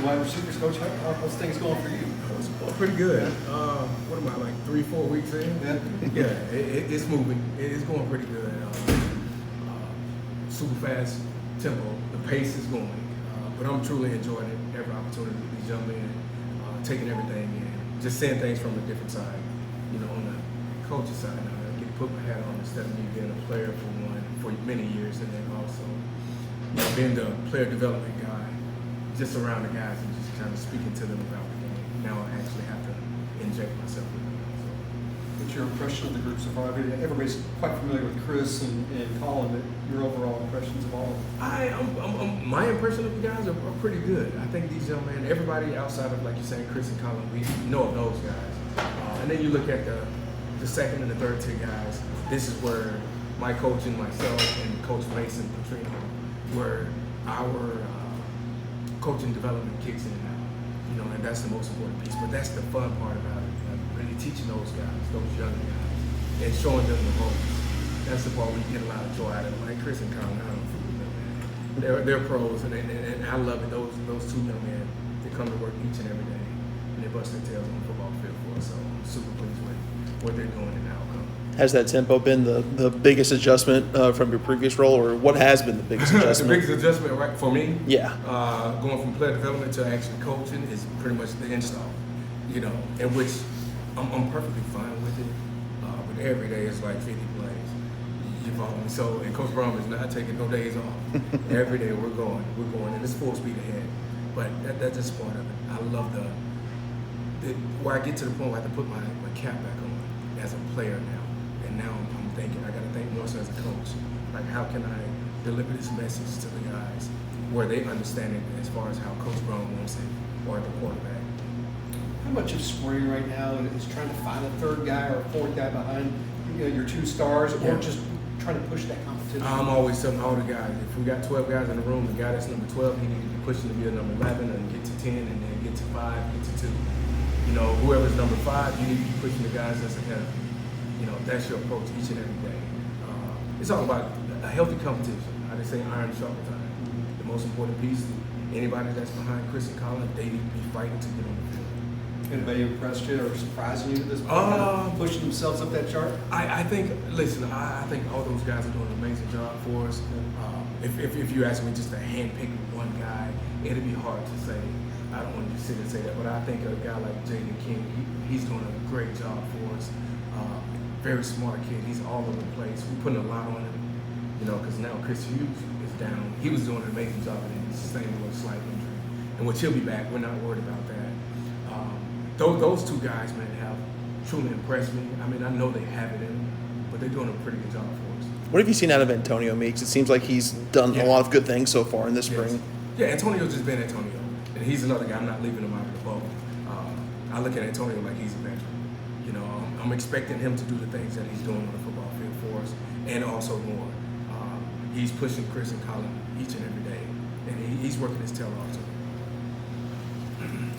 your wide receivers, Coach. How's things going for you? It's going pretty good. What am I, like 3-4 weeks in? Yeah, it's moving. It's going pretty good. Super fast tempo. The pace is going. But I'm truly enjoying it. Every opportunity to jump in, taking everything in, just seeing things from a different side. You know, on the coach's side now, I get to put my hat on instead of me being a player for many years, and then also being the player development guy, just around the guys and just kind of speaking to them about the game. Now I actually have to inject myself with them. So. What's your impression of the group so far? I mean, everybody's quite familiar with Chris and Colin, but your overall impressions of all of them? My impression of the guys are pretty good. I think these young men, everybody outside of, like you're saying, Chris and Colin, we know of those guys. And then you look at the second and the third tier guys. This is where my coach and myself and Coach Mason Petrino, where our coaching development kicks in now, you know, and that's the most important piece. But that's the fun part about it, really teaching those guys, those younger guys, and showing them the ropes. That's the part where you get a lot of joy out of them. Like Chris and Colin, I don't fool with them, man. They're pros, and I love it. Those two young men, they come to work each and every day, and they bust their tails on the football field for us. So I'm super pleased with what they're doing and the outcome. Has that tempo been the biggest adjustment from your previous role, or what has been the biggest adjustment? The biggest adjustment, right, for me? Yeah. Going from player development to actually coaching is pretty much the install, you know, in which I'm perfectly fine with it. But every day is like 50 plays. You follow me? So, and Coach Brown is not taking no days off. Every day we're going, and it's full speed ahead. But that's just part of it. I love where I get to the point where I have to put my cap back on as a player now. And now I'm thinking, I got to think more so as a coach. Like, how can I deliver this message to the guys where they understand it as far as how Coach Brown wants it, or the quarterback? How much of spring right now is trying to find a third guy or a fourth guy behind your two stars, or just trying to push that competition? I'm always telling all the guys, if we got 12 guys in the room, the guy that's number 12, he needs to be pushing to be a number 11 and get to 10 and then get to 5, get to 2. You know, whoever's number 5, you need to be pushing the guys that's ahead of you. You know, that's your approach each and every day. It's all about a healthy competition. How they say iron sharpens iron. The most important piece, anybody that's behind Chris and Colin, they need to be fighting to get on the field. Anybody impressed you or surprising you at this point? Kind of pushing themselves up that chart? I think, listen, I think all those guys are doing an amazing job for us. If you ask me just to handpick one guy, it'd be hard to say. I don't want to sit and say that, but I think a guy like Jaden King, he's doing a great job for us. Very smart kid. He's all over the place. We're putting a lot on him, you know, because now Chris Hughes is down. He was doing an amazing job, and he sustained a little slight injury. And which he'll be back. We're not worried about that. Those two guys, man, have truly impressed me. I mean, I know they have it in them, but they're doing a pretty good job for us. What have you seen out of Antonio Meeks? It seems like he's done a lot of good things so far in this spring. Yeah, Antonio's just been Antonio, and he's another guy. I'm not leaving him out of the bubble. I look at Antonio like he's a veteran. You know, I'm expecting him to do the things that he's doing on the football field for us, and also more. He's pushing Chris and Colin each and every day, and he's working his tail off too.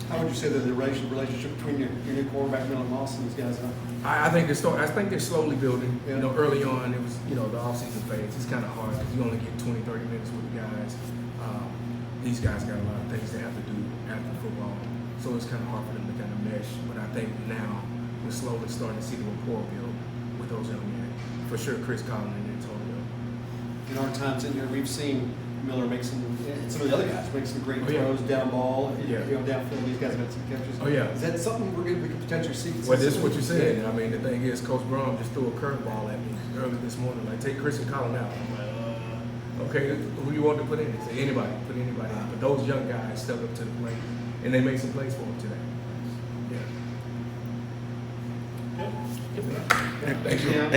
How would you say that the relationship between your new quarterback, Miller Moss, and these guys are? I think they're slowly building. You know, early on it was, you know, the off-season phase. It's kind of hard because you only get 20, 30 minutes with the guys. These guys got a lot of things they have to do after football, so it's kind of hard for them to kind of mesh. But I think now we're slowly starting to see the rapport build with those young men. For sure, Chris Collin and Antonio. In our times in here, we've seen Miller make some of the other guys make some great throws, down ball, you know, downfield. These guys make some catches. Oh yeah. Is that something we could potentially see? Well, this is what you said. I mean, the thing is, Coach Brown just threw a curveball at me early this morning. Like, take Chris and Collin out. I'm like, okay, who you want to put in? He said, anybody, put anybody in. But those young guys stepped up to the plate, and they made some plays for him today. Yeah. Thanks, man.